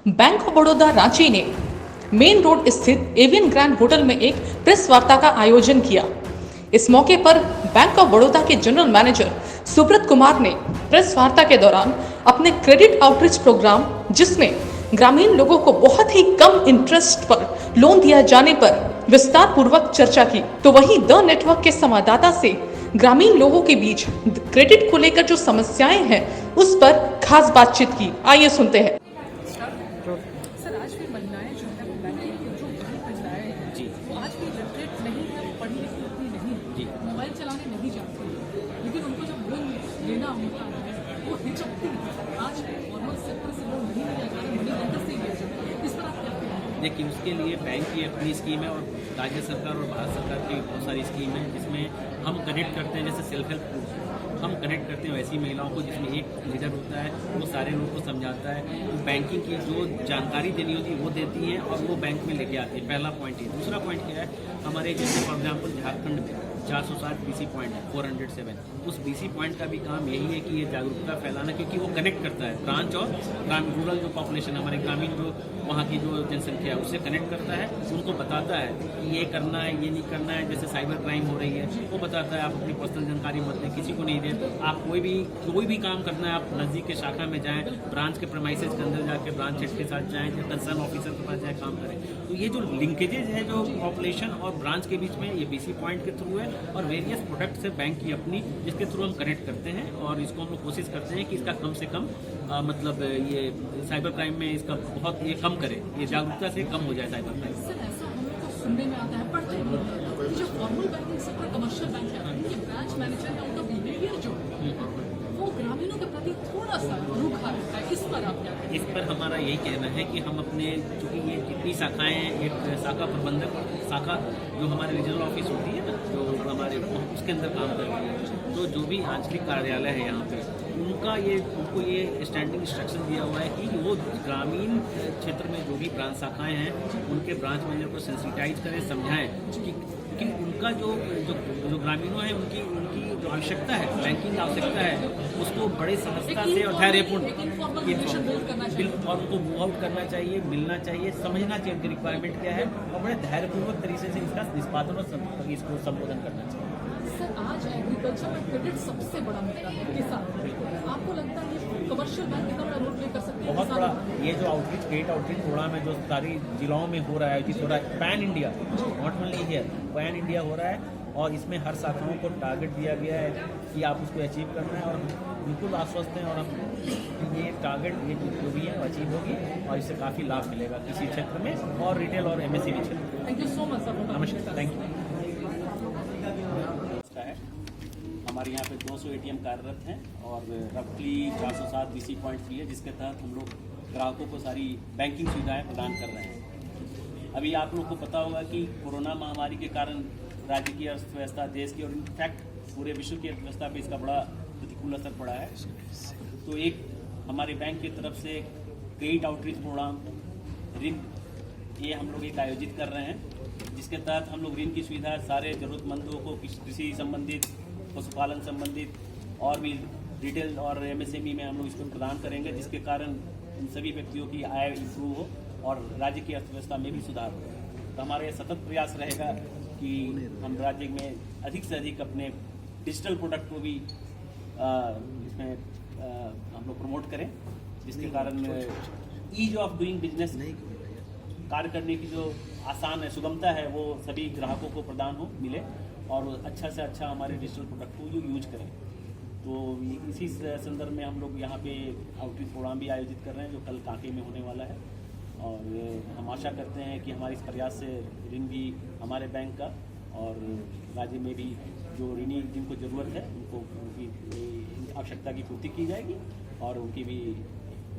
Bank of Baroda Ranchi ने main road स्थित avian grand hotel में एक प्रेस वार्ता का आयोजन किया। इस मौके पर बैंक ऑफ बड़ौदा के जनरल मैनेजर सुब्रत कुमार ने प्रेस वार्ता के दौरान अपने क्रेडिट आउटरीच प्रोग्राम, जिसमें ग्रामीण लोगों को बहुत ही कम इंटरेस्ट पर लोन दिया जाने पर विस्तार पूर्वक चर्चा की। तो वहीं द नेटवर्क के संवाददाता से ग्रामीण लोगों के बीच क्रेडिट को लेकर जो समस्याएं हैं उस पर खास बातचीत की। आइए सुनते हैं। सर, आज भी महिलाएं जो है वो बैंकिंग की जो बड़ी महिलाएं हैं जी, वो आज भी लिटरेट नहीं है, पढ़ी लिखी उतनी नहीं जी, मोबाइल चलाने नहीं जानती, लेकिन उनको जब लोन लेना होता है वो हिचकती है। आज फॉर्मल सेक्टर से लोन नहीं लिया जा रहा, मनी लेंडर से लिया जा रहा है। इस पर आप क्या कहेंगे? देखिए, उसके लिए बैंक की अपनी स्कीम है और राज्य सरकार और भारत सरकार की बहुत सारी स्कीम है, जिसमें हम कनेक्ट करते हैं। जैसे सेल्फ हेल्प ग्रुप हम कनेक्ट करते हैं वैसी महिलाओं को, जिसमें एक लीडर होता है, वो सारे लोगों को समझाता है, वो बैंकिंग की जो जानकारी देनी होती है वो देती हैं और वो बैंक में लेके आती है। पहला पॉइंट ये। दूसरा पॉइंट क्या है, हमारे जैसे फॉर एग्जाम्पल झारखंड में 460 BC पॉइंट है, 407। उस BC पॉइंट का भी काम यही है कि ये जागरूकता फैलाना, क्योंकि वो कनेक्ट करता है ब्रांच और रूरल जो पॉपुलेशन, हमारे ग्रामीण जो वहाँ की जो जनसंख्या है उससे कनेक्ट करता है, उनको बताता है कि ये करना है, ये नहीं करना है। जैसे साइबर क्राइम हो रही है, वो बताता है आप अपनी पर्सनल जानकारी मत दें, किसी को नहीं दें। आप कोई भी काम करना है, आप नज़दीक के शाखा में जाएँ, ब्रांच के प्रेमाइसेज के अंदर जाके ब्रांच हेड के साथ जाएँ या कंसर्न ऑफिसर के पास जाए काम करें। तो ये जो लिंकेजेज है जो पॉपुलेशन और ब्रांच के बीच में, ये BC पॉइंट के थ्रू है और वेरियस प्रोडक्ट्स है बैंक की अपनी, जिसके थ्रू हम कनेक्ट करते हैं और इसको हम लोग कोशिश करते हैं कि इसका कम से कम मतलब ये साइबर क्राइम में इसका बहुत ये कम करे, ये जागरूकता से कम हो जाए साइबर क्राइम। सर, ऐसा हम लोग को सुनने में आता है, पढ़ते हैं कि जो formal banking sector, commercial bank है, उनके ब्रांच मैनेजर या उनका बिहेवियर जो है वो ग्रामीणों के प्रति थोड़ा सा रूखा रहता है। इस पर आप क्या कहेंगे? इस पर हमारा यही कहना है कि हम अपने, चूँकि ये जितनी शाखाएं हैं, एक शाखा प्रबंधक शाखा जो हमारे रीजनल ऑफिस होती है ना, जो हमारे उसके अंदर काम कर रही है, तो जो भी आंचलिक कार्यालय है यहाँ पे, उनको ये स्टैंडिंग इंस्ट्रक्शन दिया हुआ है कि वो ग्रामीण क्षेत्र में जो भी ब्रांच शाखाएं हैं उनके ब्रांच मैनेजर को सेंसिटाइज करें, समझाएं कि उनका जो ग्रामीणों है उनकी जो आवश्यकता है, बैंकिंग आवश्यकता है, उसको बड़े सहजता से और धैर्यपूर्ण और उनको मूव आउट करना चाहिए, मिलना चाहिए, समझना चाहिए उनकी रिक्वायरमेंट क्या है और बड़े धैर्यपूर्वक तरीके से इसका निष्पादन और इसको संबोधन करना चाहिए। सर, आज एग्रीकल्चर में क्रेडिट सबसे बड़ा मुद्दा है, किसान। आपको लगता है कि कमर्शियल बैंक कितना बड़ा रोल प्ले कर सकते हैं? बहुत बड़ा। ये जो आउटरीच, क्रेडिट आउटरीच प्रोग्राम है जो सारी जिलों में हो रहा है, जिस हो रहा है pan India, not only here, pan India हो रहा है और इसमें हर शाखाओं को टारगेट दिया गया है कि आप उसको अचीव करना है और बिल्कुल आश्वस्त हैं और हम ये टारगेट ये जो भी है अचीव होगी और इससे काफ़ी लाभ मिलेगा किसी क्षेत्र में और रिटेल और MSME क्षेत्र में। Thank you so much sir. नमस्कार, थैंक यू। हमारे यहाँ पे 200 ATM कार्यरत हैं और रफली 407 BC पॉइंट फ्री है, जिसके तहत हम लोग ग्राहकों को सारी बैंकिंग सुविधाएं प्रदान कर रहे हैं। अभी आप लोग को पता होगा कि कोरोना महामारी के कारण राज्य की अर्थव्यवस्था, देश की और इनफैक्ट पूरे विश्व की अर्थव्यवस्था पे इसका बड़ा प्रतिकूल असर पड़ा है। तो एक हमारे बैंक की तरफ से क्रेडिट आउटरीच प्रोग्राम ऋण, ये हम लोग एक आयोजित कर रहे हैं, जिसके तहत हम लोग ऋण की सुविधा सारे जरूरतमंदों को कृषि संबंधित, पशुपालन संबंधित और भी रिटेल और MSME में हम लोग इसको प्रदान करेंगे, जिसके कारण इन सभी व्यक्तियों की आय इंप्रूव हो और राज्य की अर्थव्यवस्था में भी सुधार हो। तो हमारा ये सतत प्रयास रहेगा कि हम राज्य में अधिक से अधिक अपने डिजिटल प्रोडक्ट को भी इसमें हम लोग प्रमोट करें, जिसके कारण ईज ऑफ डूइंग बिजनेस, कार्य करने की जो आसान है, सुगमता है, वो सभी ग्राहकों को प्रदान हो, मिले और अच्छा से अच्छा हमारे डिजिटल प्रोडक्ट को यूज करें। तो इसी संदर्भ में हम लोग यहाँ पे आउटरीच प्रोग्राम भी आयोजित कर रहे हैं, जो कल कांके में होने वाला है और हम आशा करते हैं कि हमारे इस प्रयास से ऋण भी हमारे बैंक का और राज्य में भी जो ऋणी जिनको ज़रूरत है उनको उनकी आवश्यकता की पूर्ति की जाएगी और उनकी भी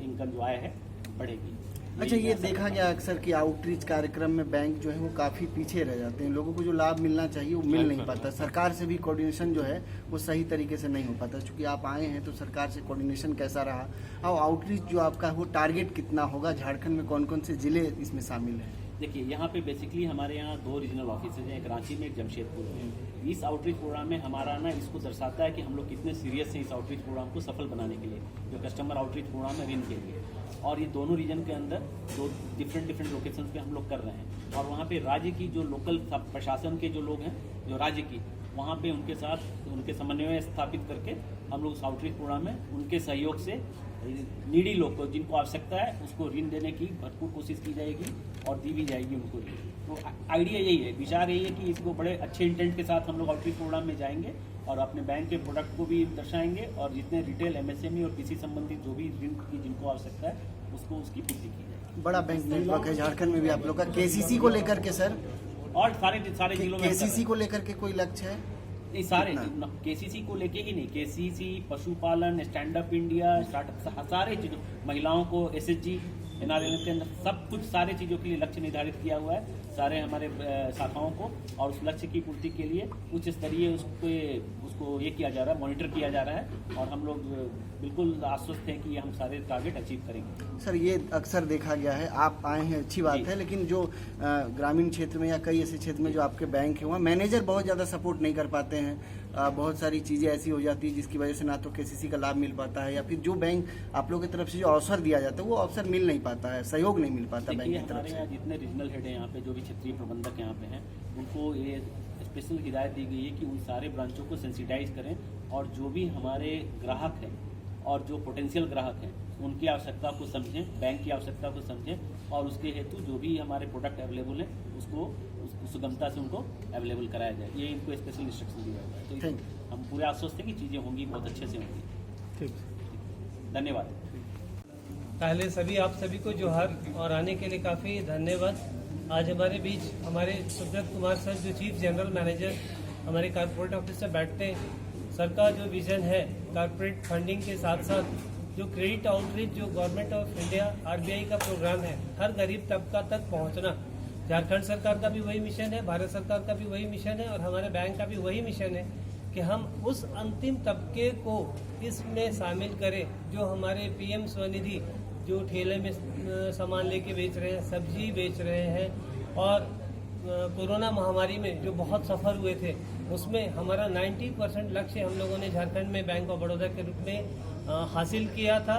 इनकम जो आय है बढ़ेगी। अच्छा, ये देखा गया अक्सर कि आउटरीच कार्यक्रम में बैंक जो है वो काफ़ी पीछे रह जाते हैं, लोगों को जो लाभ मिलना चाहिए वो मिल नहीं पाता, सरकार से भी कोऑर्डिनेशन जो है वो सही तरीके से नहीं हो पाता। चूँकि आप आए हैं तो सरकार से कोऑर्डिनेशन कैसा रहा और आउटरीच जो आपका वो टारगेट कितना होगा, झारखंड में कौन कौन से जिले इसमें शामिल हैं? देखिए, यहाँ पे बेसिकली हमारे यहाँ 2 रीजनल ऑफिस हैं, एक रांची में, एक जमशेदपुर में। इस आउटरीच प्रोग्राम में हमारा ना इसको दर्शाता है कि हम लोग कितने सीरियस हैं इस आउटरीच प्रोग्राम को सफल बनाने के लिए, जो कस्टमर आउटरीच प्रोग्राम है ऋण के लिए। और ये दोनों रीजन के अंदर दो डिफरेंट लोकेशन पे हम लोग कर रहे हैं। और वहाँ पे राज्य की जो लोकल प्रशासन के जो लोग हैं, जो राज्य की, वहाँ पे उनके साथ उनके समन्वय स्थापित करके हम लोग आउटरीच प्रोग्राम में उनके सहयोग से नीडी लोग को, जिनको आवश्यकता है, उसको ऋण देने की भरपूर कोशिश की जाएगी और दी भी जाएगी उनको ऋण। तो आइडिया यही है, विचार यही है कि इसको बड़े अच्छे इंटेंट के साथ हम लोग आउटरीच प्रोग्राम में जाएंगे और अपने बैंक के प्रोडक्ट को भी दर्शाएंगे और जितने रिटेल, एमएसएमई और कृषि संबंधित जो भी ऋण की जिनको आवश्यकता है उसको उसकी पूर्ति की जाएगी। बड़ा बैंक नेटवर्क है झारखंड में भी आप लोग का। केसीसी को लेकर के सर, और सारे जिलों में केसीसी को लेकर के कोई लक्ष्य है? नहीं, सारे केसीसी को लेके ही नहीं, केसीसी, पशुपालन, स्टैंड अप इंडिया, स्टार्टअप, सारे चीजों, महिलाओं को एसएचजी, एनआरएलएम के अंदर सब कुछ सारे चीज़ों के लिए लक्ष्य निर्धारित किया हुआ है सारे हमारे शाखाओं को, और उस लक्ष्य की पूर्ति के लिए उच्च स्तरीय उसको ये किया जा रहा है, मॉनिटर किया जा रहा है, और हम लोग बिल्कुल आश्वस्त हैं कि हम सारे टारगेट अचीव करेंगे। सर, ये अक्सर देखा गया है, आप आए हैं अच्छी बात है, लेकिन जो ग्रामीण क्षेत्र में या कई ऐसे क्षेत्र में जो आपके बैंक है वहाँ मैनेजर बहुत ज़्यादा सपोर्ट नहीं कर पाते हैं, बहुत सारी चीज़ें ऐसी हो जाती है जिसकी वजह से ना तो केसीसी का लाभ मिल पाता है, या फिर जो बैंक आप लोगों की तरफ से जो अवसर दिया जाता है वो अवसर मिल नहीं पाता है, सहयोग नहीं मिल पाता बैंक की तरफ से। यहाँ जितने रीजनल हेड हैं यहाँ पे, जो भी क्षेत्रीय प्रबंधक यहाँ पे हैं, उनको ये स्पेशल हिदायत दी गई है कि उन सारे ब्रांचों को सेंसिटाइज करें, और जो भी हमारे ग्राहक हैं और जो पोटेंशियल ग्राहक हैं उनकी आवश्यकता को समझें, बैंक की आवश्यकता को समझें, और उसके हेतु जो भी हमारे प्रोडक्ट अवेलेबल हैं उसको सुगमता से उनको अवेलेबल कराया जाए, ये इनको स्पेशल इंस्ट्रक्शन दिया गया है। तो हम पूरे आश्वस्त हैं कि चीज़ें होंगी, बहुत अच्छे से होंगी। ठीक, धन्यवाद। पहले सभी आप सभी को जोहार, और आने के लिए काफ़ी धन्यवाद। आज हमारे बीच हमारे सुब्रत कुमार सर, जो चीफ जनरल मैनेजर हमारे कॉर्पोरेट ऑफिस से बैठते हैं। सर का जो विजन है कॉर्पोरेट फंडिंग के साथ साथ जो क्रेडिट आउटरीच, जो गवर्नमेंट ऑफ इंडिया आरबीआई का प्रोग्राम है, हर गरीब तबका तक पहुंचना, झारखंड सरकार का भी वही मिशन है, भारत सरकार का भी वही मिशन है, और हमारे बैंक का भी वही मिशन है कि हम उस अंतिम तबके को इसमें शामिल करें जो हमारे पीएम स्वनिधि, जो ठेले में सामान लेके बेच रहे हैं, सब्जी बेच रहे हैं, और कोरोना महामारी में जो बहुत सफ़र हुए थे, उसमें हमारा 90% लक्ष्य हम लोगों ने झारखंड में बैंक ऑफ बड़ौदा के रूप में हासिल किया था।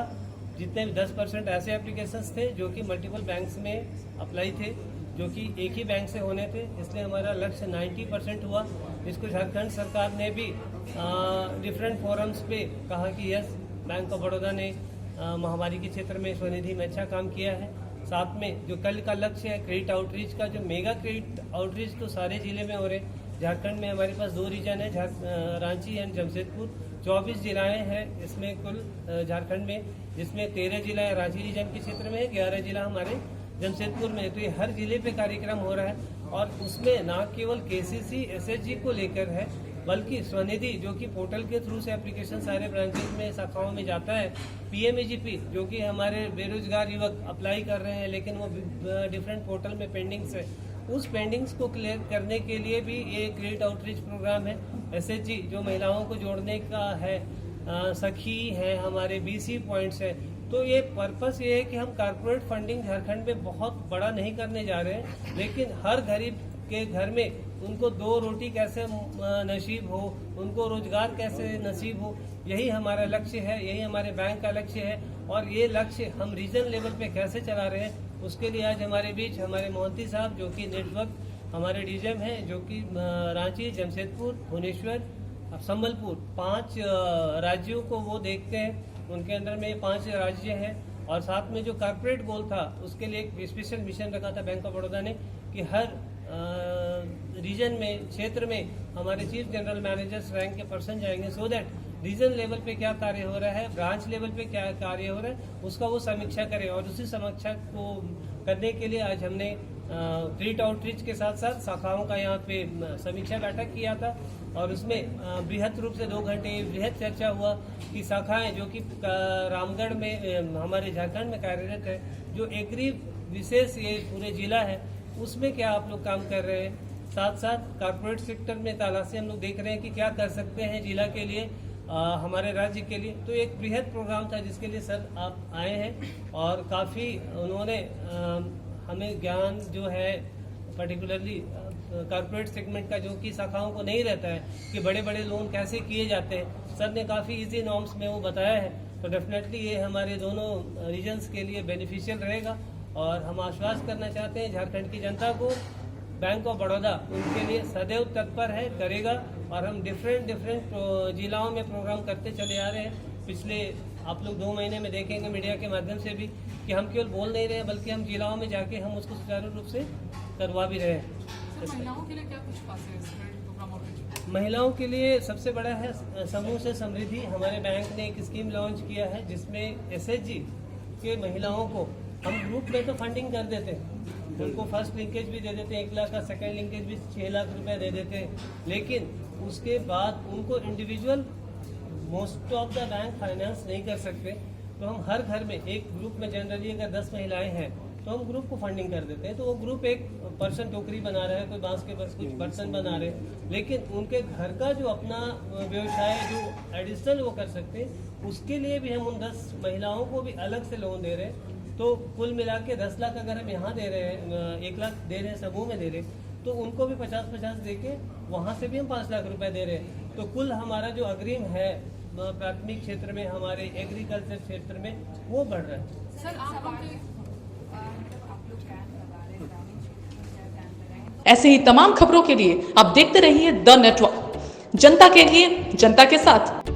जितने 10% ऐसे एप्लीकेशंस थे जो कि मल्टीपल बैंक्स में अप्लाई थे, जो कि एक ही बैंक से होने थे, इसलिए हमारा लक्ष्य 90% हुआ। इसको झारखंड सरकार ने भी डिफरेंट फोरम्स पे कहा कि यस, बैंक ऑफ बड़ौदा ने महामारी के क्षेत्र में स्वनिधि में अच्छा काम किया है। साथ में जो कल का लक्ष्य है क्रेडिट आउटरीच का, जो मेगा क्रेडिट आउटरीच तो सारे जिले में हो रहे हैं। झारखंड में हमारे पास 2 रीजन है, रांची एंड जमशेदपुर। 24 जिलाएं हैं इसमें कुल झारखंड में, जिसमें 13 जिला रांची रीजन के क्षेत्र में है, 11 जिला हमारे जमशेदपुर में। तो ये हर जिले पे कार्यक्रम हो रहा है, और उसमें न केवल केसीसी एसएचजी को लेकर है, बल्कि स्वनिधि जो कि पोर्टल के थ्रू से एप्लीकेशन सारे ब्रांचेज में, शाखाओं में जाता है। पीएमएजीपी जो कि हमारे बेरोजगार युवक अप्लाई कर रहे हैं, लेकिन वो डिफरेंट पोर्टल में पेंडिंग्स है, उस पेंडिंग्स को क्लियर करने के लिए भी ये क्रेडिट आउटरीच प्रोग्राम है। एसएचजी जो महिलाओं को जोड़ने का है, सखी है, हमारे बीसी पॉइंट्स है। तो ये पर्पस ये है कि हम कॉर्पोरेट फंडिंग झारखंड में बहुत बड़ा नहीं करने जा रहे हैं, लेकिन हर गरीब के घर में उनको 2 रोटी कैसे नसीब हो, उनको रोजगार कैसे नसीब हो, यही हमारा लक्ष्य है, यही हमारे बैंक का लक्ष्य है। और ये लक्ष्य हम रीजन लेवल पे कैसे चला रहे हैं, उसके लिए आज हमारे बीच हमारे मोहंती साहब, जो कि नेटवर्क हमारे डीजीएम हैं, जो कि रांची, जमशेदपुर, भुवनेश्वर, संबलपुर, 5 राज्यों को वो देखते हैं। उनके अंदर में 5 राज्य हैं, और साथ में जो कॉर्पोरेट गोल था उसके लिए एक स्पेशल मिशन रखा था बैंक ऑफ बड़ौदा ने कि हर रीजन में, क्षेत्र में हमारे चीफ जनरल मैनेजर्स रैंक के पर्सन जाएंगे, सो दैट रीजन लेवल पे क्या कार्य हो रहा है, ब्रांच लेवल पे क्या कार्य हो रहा है, उसका वो समीक्षा करें। और उसी समीक्षा को करने के लिए आज हमने क्रेडिट आउटरीच के साथ साथ शाखाओं का यहाँ पे समीक्षा बैठक किया था, और उसमें बृहद रूप से 2 घंटे बृहद चर्चा हुआ कि शाखाएं जो कि रामगढ़ में हमारे झारखंड में कार्यरत है, जो एग्री विशेष ये पूरे जिला है, उसमें क्या आप लोग काम कर रहे हैं। साथ साथ कॉर्पोरेट सेक्टर में तलाशी हम लोग देख रहे हैं कि क्या कर सकते हैं जिला के लिए, हमारे राज्य के लिए। तो एक बृहद प्रोग्राम था जिसके लिए सर आप आए हैं, और काफ़ी उन्होंने हमें ज्ञान जो है पर्टिकुलरली कॉर्पोरेट सेगमेंट का, जो कि शाखाओं को नहीं रहता है कि बड़े बड़े लोन कैसे किए जाते हैं, सर ने काफ़ी इजी नॉर्म्स में वो बताया है। तो डेफिनेटली ये हमारे दोनों रीजन्स के लिए बेनिफिशियल रहेगा। और हम आश्वस्त करना चाहते हैं झारखंड की जनता को, बैंक ऑफ बड़ौदा उनके लिए सदैव तत्पर है, करेगा। और हम डिफरेंट जिलाओं में प्रोग्राम करते चले आ रहे हैं। पिछले आप लोग 2 महीने में देखेंगे मीडिया के माध्यम से भी कि हम केवल बोल नहीं रहे हैं, बल्कि हम जिलाओं में जाके हम उसको सुचारू रूप से करवा भी रहे हैं। सर, महिलाओं के लिए क्या कुछ खास है इस प्रोग्राम और महिलाओं के लिए सबसे बड़ा है समूह से समृद्धि। हमारे बैंक ने एक स्कीम लॉन्च किया है जिसमें एसएचजी के महिलाओं को हम ग्रुप में तो फंडिंग कर देते हैं, उनको फर्स्ट लिंकेज भी दे देते हैं 1 लाख का, सेकेंड लिंकेज भी 6 लाख रुपए दे देते हैं। लेकिन उसके बाद उनको individual most of the bank finance नहीं कर सकते, तो हम हर घर में एक ग्रुप में जनरली अगर 10 महिलाएं हैं तो हम ग्रुप को फंडिंग कर देते हैं। तो वो ग्रुप एक पर्सन टोकरी बना रहा है, कोई बांस के बस कुछ पर्सन बना रहे हैं, लेकिन उनके घर का जो अपना व्यवसाय जो एडिशनल वो कर सकते हैं, उसके लिए भी हम उन 10 महिलाओं को भी अलग से लोन दे रहे हैं। तो कुल मिला के 10 लाख अगर हम यहाँ दे रहे हैं, 1 लाख दे रहे हैं, समूह में दे रहे हैं, तो उनको भी 50-50 दे के वहाँ से भी हम 5 लाख रुपए दे रहे हैं। तो कुल हमारा जो अग्रिम है प्राथमिक क्षेत्र में, हमारे एग्रीकल्चर क्षेत्र में, वो बढ़ रहा है। सर, आप ऐसे ही तमाम खबरों के लिए आप देखते रहिए द नेटवर्क, जनता के लिए, जनता के साथ।